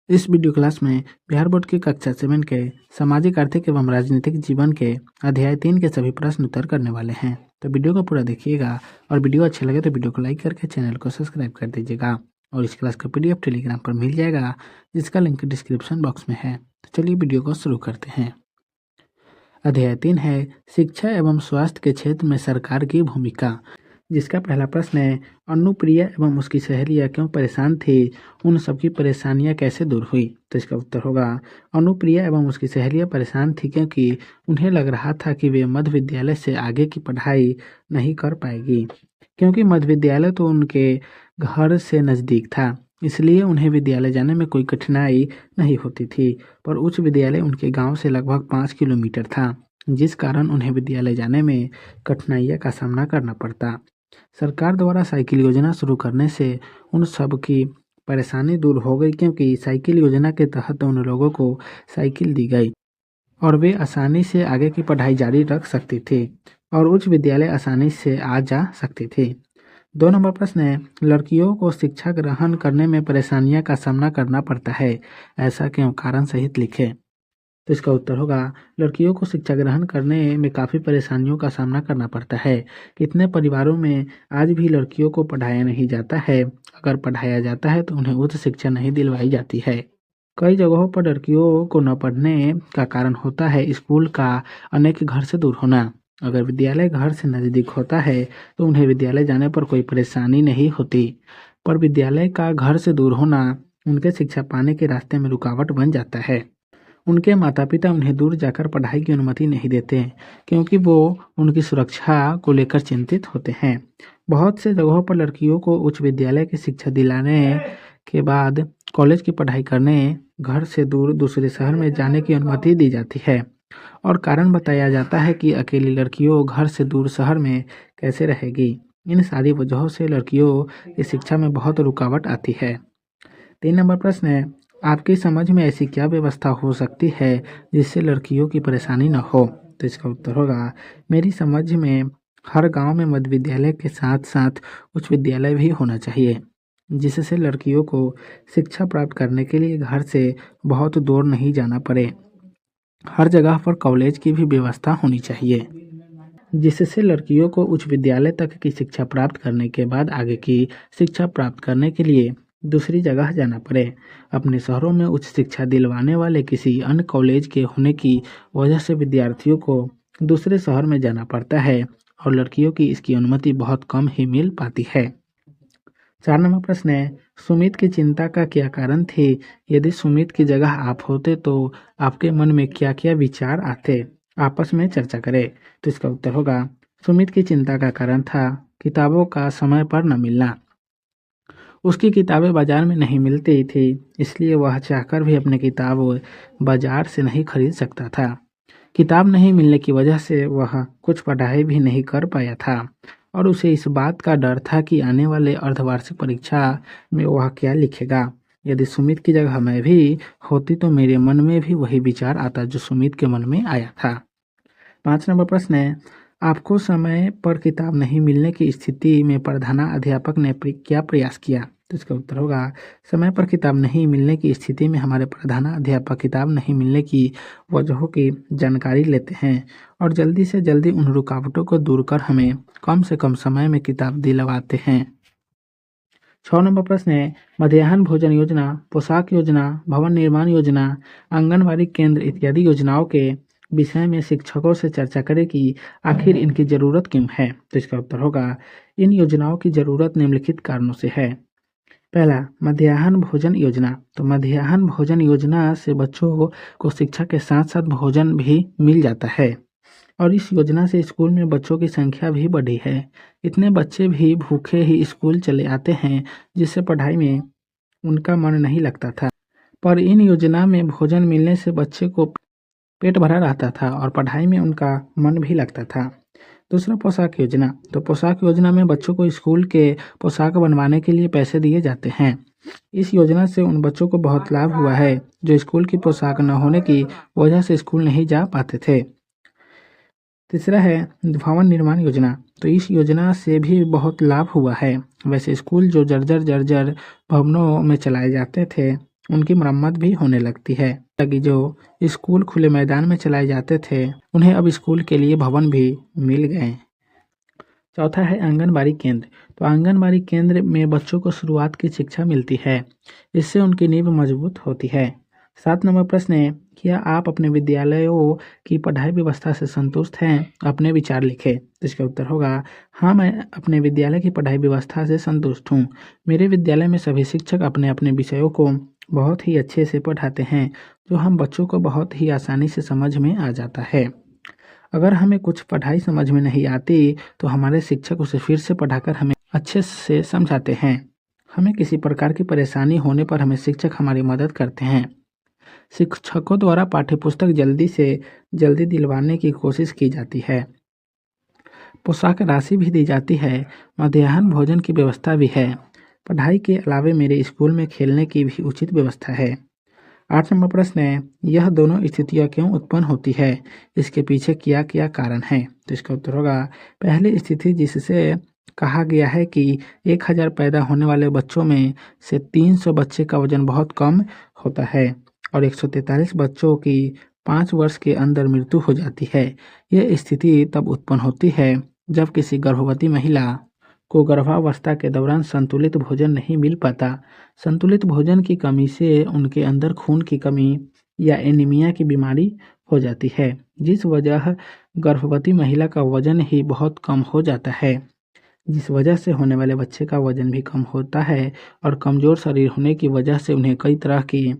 इस video class में Bihar board की कक्षा 7 के सामाजिक आर्थिक एवं राजनीतिक जीवन के अध्याय 3 के सभी प्रश्न उत्तर करने वाले हैं। तो वीडियो को पूरा देखिएगा और वीडियो अच्छा लगे तो वीडियो को लाइक करके चैनल को सब्सक्राइब कर दीजिएगा। और इस क्लास का PDF टेलीग्राम पर मिल जाएगा, जिसका लिंक डिस्क्रिप्शन बॉक्स में है। तो चलिए वीडियो को शुरू करते हैं। अध्याय 3 है शिक्षा एवं स्वास्थ्य के क्षेत्र में सरकार की भूमिका, जिसका पहला प्रश्न है अनुप्रिया एवं उसकी सहेलियां क्यों परेशान थी, उन सबकी परेशानियां कैसे दूर हुई। तो इसका उत्तर होगा अनुप्रिया एवं उसकी सहेलियां परेशान थी क्योंकि उन्हें लग रहा था कि वे मध्य विद्यालय से आगे की पढ़ाई नहीं कर पाएगी, क्योंकि मध्य विद्यालय तो उनके घर से नज़दीक था, इसलिए उन्हें विद्यालय जाने में कोई कठिनाई नहीं होती थी। पर उच्च विद्यालय उनके गांव से लगभग 5 किलोमीटर था, जिस कारण उन्हें विद्यालय जाने में कठिनाइयों का सामना करना पड़ता। सरकार द्वारा साइकिल योजना शुरू करने से उन सब की परेशानी दूर हो गई, क्योंकि साइकिल योजना के तहत उन लोगों को साइकिल दी गई और वे आसानी से आगे की पढ़ाई जारी रख सकती थी और उच्च विद्यालय आसानी से आ जा सकती थी। 2 नंबर प्रश्न है लड़कियों को शिक्षा ग्रहण करने में परेशानियों का सामना करना पड़ता है, ऐसा क्यों, कारण सहित लिखें। तो इसका उत्तर होगा लड़कियों को शिक्षा ग्रहण करने में काफ़ी परेशानियों का सामना करना पड़ता है। कितने परिवारों में आज भी लड़कियों को पढ़ाया नहीं जाता है, अगर पढ़ाया जाता है तो उन्हें उच्च शिक्षा नहीं दिलवाई जाती है। कई जगहों पर लड़कियों को न पढ़ने का कारण होता है स्कूल का अनेक घर से दूर होना। अगर विद्यालय घर से नज़दीक होता है तो उन्हें विद्यालय जाने पर कोई परेशानी नहीं होती, पर विद्यालय का घर से दूर होना उनके शिक्षा पाने के रास्ते में रुकावट बन जाता है। उनके माता पिता उन्हें दूर जाकर पढ़ाई की अनुमति नहीं देते, क्योंकि वो उनकी सुरक्षा को लेकर चिंतित होते हैं। बहुत से जगहों पर लड़कियों को उच्च विद्यालय की शिक्षा दिलाने के बाद कॉलेज की पढ़ाई करने घर से दूर दूसरे शहर में जाने की अनुमति दी जाती है, और कारण बताया जाता है कि अकेली लड़कियों घर से दूर शहर में कैसे रहेगी। इन सारी वजहों से लड़कियों की शिक्षा में बहुत रुकावट आती है। 3 नंबर प्रश्न है आपकी समझ में ऐसी क्या व्यवस्था हो सकती है जिससे लड़कियों की परेशानी न हो। तो इसका उत्तर होगा मेरी समझ में हर गांव में मध्य विद्यालय के साथ साथ उच्च विद्यालय भी होना चाहिए, जिससे लड़कियों को शिक्षा प्राप्त करने के लिए घर से बहुत दूर नहीं जाना पड़े। हर जगह पर कॉलेज की भी व्यवस्था होनी चाहिए, जिससे लड़कियों को उच्च विद्यालय तक की शिक्षा प्राप्त करने के बाद आगे की शिक्षा प्राप्त करने के लिए दूसरी जगह जाना पड़े। अपने शहरों में उच्च शिक्षा दिलवाने वाले किसी अन्य कॉलेज के होने की वजह से विद्यार्थियों को दूसरे शहर में जाना पड़ता है और लड़कियों की इसकी अनुमति बहुत कम ही मिल पाती है। 4 नंबर प्रश्न है सुमित की चिंता का क्या कारण थे, यदि सुमित की जगह आप होते तो आपके मन में क्या क्या विचार आते, आपस में चर्चा करें। तो इसका उत्तर होगा सुमित की चिंता का कारण था किताबों का समय पर न मिलना। उसकी किताबें बाजार में नहीं मिलती थी, इसलिए वह चाहकर भी अपनी किताब बाजार से नहीं खरीद सकता था। किताब नहीं मिलने की वजह से वह कुछ पढ़ाई भी नहीं कर पाया था और उसे इस बात का डर था कि आने वाले अर्धवार्षिक परीक्षा में वह क्या लिखेगा। यदि सुमित की जगह मैं भी होती तो मेरे मन में भी वही विचार आता जो सुमित के मन में आया था। 5 नंबर प्रश्न है आपको समय पर किताब नहीं मिलने की स्थिति में प्रधानाध्यापक ने क्या प्रयास किया। तो इसका उत्तर होगा समय पर किताब नहीं मिलने की स्थिति में हमारे प्रधानाध्यापक किताब नहीं मिलने की वजहों की जानकारी लेते हैं और जल्दी से जल्दी उन रुकावटों को दूर कर हमें कम से कम समय में किताब दिलवाते हैं। 6 नंबर प्रश्न है मध्याह्न भोजन योजना, पोशाक योजना, भवन निर्माण योजना, आंगनबाड़ी केंद्र इत्यादि योजनाओं के विषय में शिक्षकों से चर्चा करें कि आखिर इनकी ज़रूरत क्यों है। तो इसका उत्तर होगा इन योजनाओं की ज़रूरत निम्नलिखित कारणों से है। पहला, मध्याह्न भोजन योजना। तो मध्याह्न भोजन योजना से बच्चों को शिक्षा के साथ साथ भोजन भी मिल जाता है और इस योजना से स्कूल में बच्चों की संख्या भी बढ़ी है। इतने बच्चे भी भूखे ही स्कूल चले आते हैं, जिससे पढ़ाई में उनका मन नहीं लगता था। पर इन योजना में भोजन मिलने से बच्चे को पेट भरा रहता था और पढ़ाई में उनका मन भी लगता था। दूसरा, पोशाक योजना। तो पोशाक योजना में बच्चों को स्कूल के पोशाक बनवाने के लिए पैसे दिए जाते हैं। इस योजना से उन बच्चों को बहुत लाभ हुआ है जो स्कूल की पोशाक न होने की वजह से स्कूल नहीं जा पाते थे। तीसरा है भवन निर्माण योजना। तो इस योजना से भी बहुत लाभ हुआ है। वैसे स्कूल जो जर्जर भवनों में चलाए जाते थे उनकी मरम्मत भी होने लगती है। लगी जो स्कूल खुले मैदान में चलाए जाते थे, उन्हें अब स्कूल के लिए भवन भी मिल गए। चौथा है आंगनबाड़ी केंद्र। तो आंगनबाड़ी केंद्र में बच्चों को शुरुआत की शिक्षा मिलती है, इससे उनकी नींव मजबूत होती है। 7 नंबर प्रश्न है, क्या आप अपने विद्यालयों की पढ़ाई व्यवस्था से संतुष्ट हैं? अपने विचार लिखें। तो इसका उत्तर होगा हाँ, मैं अपने विद्यालय की पढ़ाई व्यवस्था से संतुष्ट हूँ। मेरे विद्यालय में सभी शिक्षक अपने अपने विषयों को बहुत ही अच्छे से पढ़ाते हैं, जो हम बच्चों को बहुत ही आसानी से समझ में आ जाता है। अगर हमें कुछ पढ़ाई समझ में नहीं आती तो हमारे शिक्षक उसे फिर से पढ़ाकर हमें अच्छे से समझाते हैं। हमें किसी प्रकार की परेशानी होने पर हमें शिक्षक हमारी मदद करते हैं। शिक्षकों द्वारा पाठ्यपुस्तक जल्दी से जल्दी दिलवाने की कोशिश की जाती है। पोशाक राशि भी दी जाती है। मध्याह्न भोजन की व्यवस्था भी है। पढ़ाई के अलावे मेरे स्कूल में खेलने की भी उचित व्यवस्था है। 8 नंबर प्रश्न है, यह दोनों स्थितियाँ क्यों उत्पन्न होती है? इसके पीछे क्या क्या कारण है? तो इसका उत्तर होगा पहली स्थिति, जिससे कहा गया है कि 1000 पैदा होने वाले बच्चों में से 300 बच्चे का वजन बहुत कम होता है और 143 बच्चों की 5 वर्ष के अंदर मृत्यु हो जाती है। यह स्थिति तब उत्पन्न होती है जब किसी गर्भवती महिला को गर्भावस्था के दौरान संतुलित भोजन नहीं मिल पाता। संतुलित भोजन की कमी से उनके अंदर खून की कमी या एनीमिया की बीमारी हो जाती है, जिस वजह गर्भवती महिला का वजन ही बहुत कम हो जाता है, जिस वजह से होने वाले बच्चे का वजन भी कम होता है और कमज़ोर शरीर होने की वजह से उन्हें कई तरह की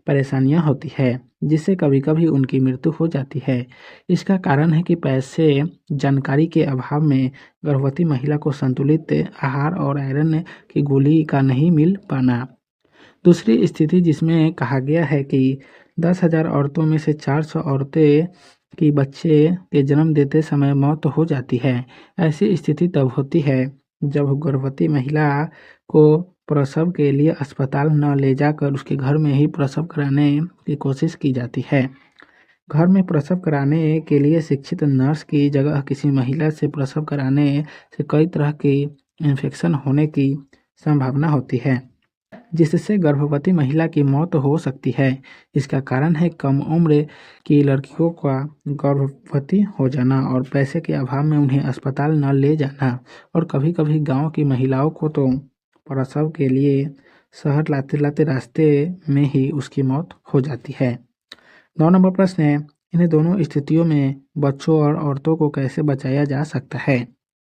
परेशानियां होती है, जिससे कभी कभी उनकी मृत्यु हो जाती है। इसका कारण है कि पैसे जानकारी के अभाव में गर्भवती महिला को संतुलित आहार और आयरन की गोली का नहीं मिल पाना। दूसरी स्थिति, जिसमें कहा गया है कि 10,000 औरतों में से 400 औरतें की बच्चे के जन्म देते समय मौत हो जाती है। ऐसी स्थिति तब होती है जब गर्भवती महिला को प्रसव के लिए अस्पताल न ले जाकर उसके घर में ही प्रसव कराने की कोशिश की जाती है। घर में प्रसव कराने के लिए शिक्षित नर्स की जगह किसी महिला से प्रसव कराने से कई तरह की इन्फेक्शन होने की संभावना होती है, जिससे गर्भवती महिला की मौत हो सकती है। इसका कारण है कम उम्र की लड़कियों का गर्भवती हो जाना और पैसे के अभाव में उन्हें अस्पताल न ले जाना, और कभी-कभी गांव की महिलाओं को तो प्रसव के लिए शहर लाते-लाते रास्ते में ही उसकी मौत हो जाती है। 9 नंबर प्रश्न है, इन्हें दोनों स्थितियों में बच्चों और औरतों को कैसे बचाया जा सकता है?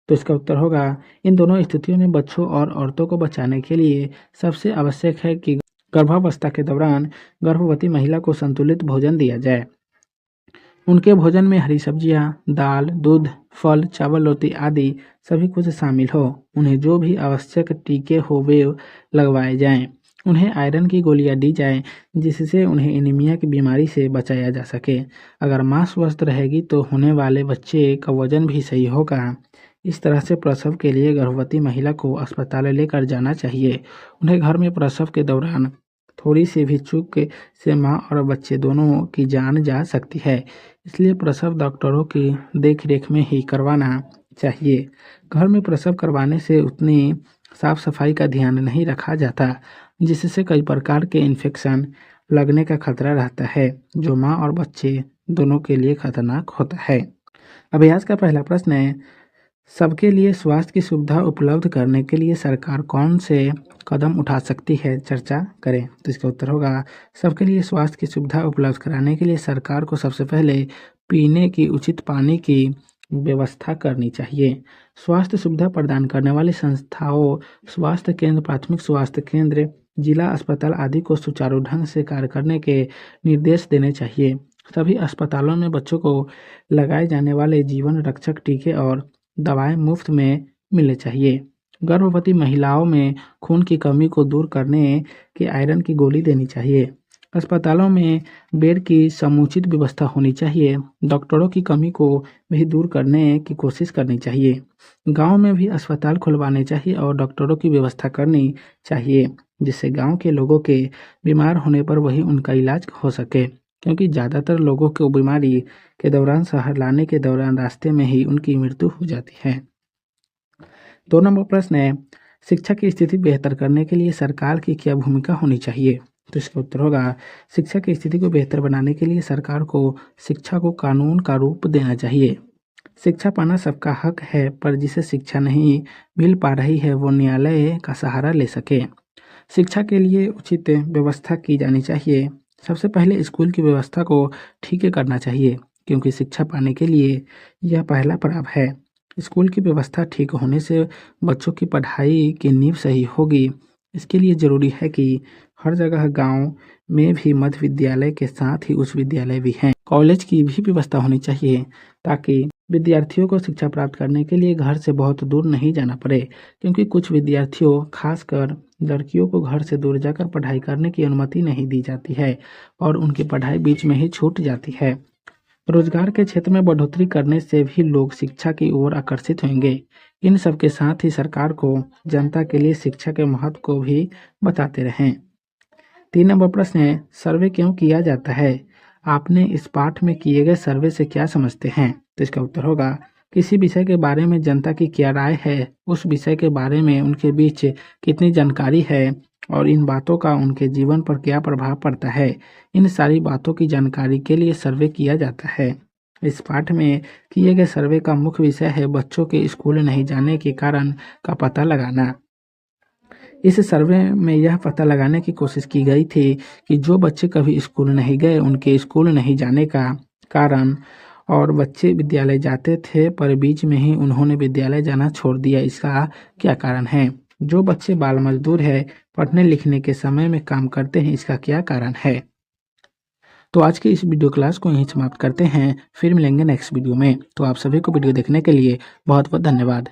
तो इसका उत्तर होगा इन दोनों स्थितियों में बच्चों और औरतों को बचाने के लिए सबसे आवश्यक है कि गर्भावस्था के दौरान गर्भवती महिला को संतुलित भोजन दिया जाए। उनके भोजन में हरी सब्जियां, दाल, दूध, फल, चावल, रोटी आदि सभी कुछ शामिल हो। उन्हें जो भी आवश्यक टीके हो वे लगवाए जाएं। उन्हें आयरन की गोलियां दी जाएं, जिससे उन्हें एनीमिया की बीमारी से बचाया जा सके। अगर मां स्वस्थ रहेगी तो होने वाले बच्चे का वजन भी सही होगा। इस तरह से प्रसव के लिए गर्भवती महिला को अस्पताल लेकर जाना चाहिए। उन्हें घर में प्रसव के दौरान थोड़ी सी भी चूक से मां और बच्चे दोनों की जान जा सकती है, इसलिए प्रसव डॉक्टरों की देखरेख में ही करवाना चाहिए। घर में प्रसव करवाने से उतनी साफ सफाई का ध्यान नहीं रखा जाता, जिससे कई प्रकार के इन्फेक्शन लगने का खतरा रहता है, जो माँ और बच्चे दोनों के लिए खतरनाक होता है। अभ्यास का पहला प्रश्न है, सबके लिए स्वास्थ्य की सुविधा उपलब्ध करने के लिए सरकार कौन से कदम उठा सकती है, चर्चा करें। तो इसका उत्तर होगा सबके लिए स्वास्थ्य की सुविधा उपलब्ध कराने के लिए सरकार को सबसे पहले पीने की उचित पानी की व्यवस्था करनी चाहिए। स्वास्थ्य सुविधा प्रदान करने वाली संस्थाओं, स्वास्थ्य केंद्र, प्राथमिक स्वास्थ्य केंद्र, जिला अस्पताल आदि को सुचारू ढंग से कार्य करने के निर्देश देने चाहिए। सभी अस्पतालों में बच्चों को लगाए जाने वाले जीवन रक्षक टीके और दवाएं मुफ्त में मिलने चाहिए। गर्भवती महिलाओं में खून की कमी को दूर करने के आयरन की गोली देनी चाहिए। अस्पतालों में बेड की समुचित व्यवस्था होनी चाहिए। डॉक्टरों की कमी को भी दूर करने की कोशिश करनी चाहिए। गांव में भी अस्पताल खुलवाने चाहिए और डॉक्टरों की व्यवस्था करनी चाहिए, जिससे गांव के लोगों के बीमार होने पर वही उनका इलाज हो सके, क्योंकि ज़्यादातर लोगों को बीमारी के दौरान शहर लाने के दौरान रास्ते में ही उनकी मृत्यु हो जाती है। 2 नंबर प्रश्न है, शिक्षा की स्थिति बेहतर करने के लिए सरकार की क्या भूमिका होनी चाहिए। तो इसका उत्तर होगा शिक्षा की स्थिति को बेहतर बनाने के लिए सरकार को शिक्षा को कानून का रूप देना चाहिए। शिक्षा पाना सबका हक है, पर जिसे शिक्षा नहीं मिल पा रही है वो न्यायालय का सहारा ले सके। शिक्षा के लिए उचित व्यवस्था की जानी चाहिए। सबसे पहले स्कूल की व्यवस्था को ठीक करना चाहिए, क्योंकि शिक्षा पाने के लिए यह पहला पड़ाव है। स्कूल की व्यवस्था ठीक होने से बच्चों की पढ़ाई की नींव सही होगी। इसके लिए ज़रूरी है कि हर जगह गांव में भी मध्य विद्यालय के साथ ही उच्च विद्यालय भी हैं। कॉलेज की भी व्यवस्था होनी चाहिए, ताकि विद्यार्थियों को शिक्षा प्राप्त करने के लिए घर से बहुत दूर नहीं जाना पड़े, क्योंकि कुछ विद्यार्थियों, खासकर लड़कियों को घर से दूर जाकर पढ़ाई करने की अनुमति नहीं दी जाती है और उनकी पढ़ाई बीच में ही छूट जाती है। रोजगार के क्षेत्र में बढ़ोतरी करने से भी लोग शिक्षा की ओर आकर्षित होंगे। इन सब के साथ ही सरकार को जनता के लिए शिक्षा के महत्व को भी बताते रहें। 3 नंबर प्रश्न है, सर्वे क्यों किया जाता है? आपने इस पाठ में किए गए सर्वे से क्या समझते हैं? तो इसका उत्तर होगा किसी विषय के बारे में जनता की क्या राय है, उस विषय के बारे में उनके बीच कितनी जानकारी है और इन बातों का उनके जीवन पर क्या प्रभाव पड़ता है। इन सारी बातों की जानकारी के लिए सर्वे किया जाता है। इस पाठ में किए गए सर्वे का मुख्य विषय है बच्चों के स्कूल नहीं जाने के कारण का पता लगाना। इस सर्वे में यह पता लगाने की कोशिश की गई थी कि जो बच्चे कभी स्कूल नहीं गए, उनके स्कूल नहीं जाने का कारण, और बच्चे विद्यालय जाते थे पर बीच में ही उन्होंने विद्यालय जाना छोड़ दिया, इसका क्या कारण है। जो बच्चे बाल मजदूर है, पढ़ने लिखने के समय में काम करते हैं, इसका क्या कारण है। तो आज की इस वीडियो क्लास को यहीं समाप्त करते हैं, फिर मिलेंगे नेक्स्ट वीडियो में। तो आप सभी को वीडियो देखने के लिए बहुत बहुत धन्यवाद।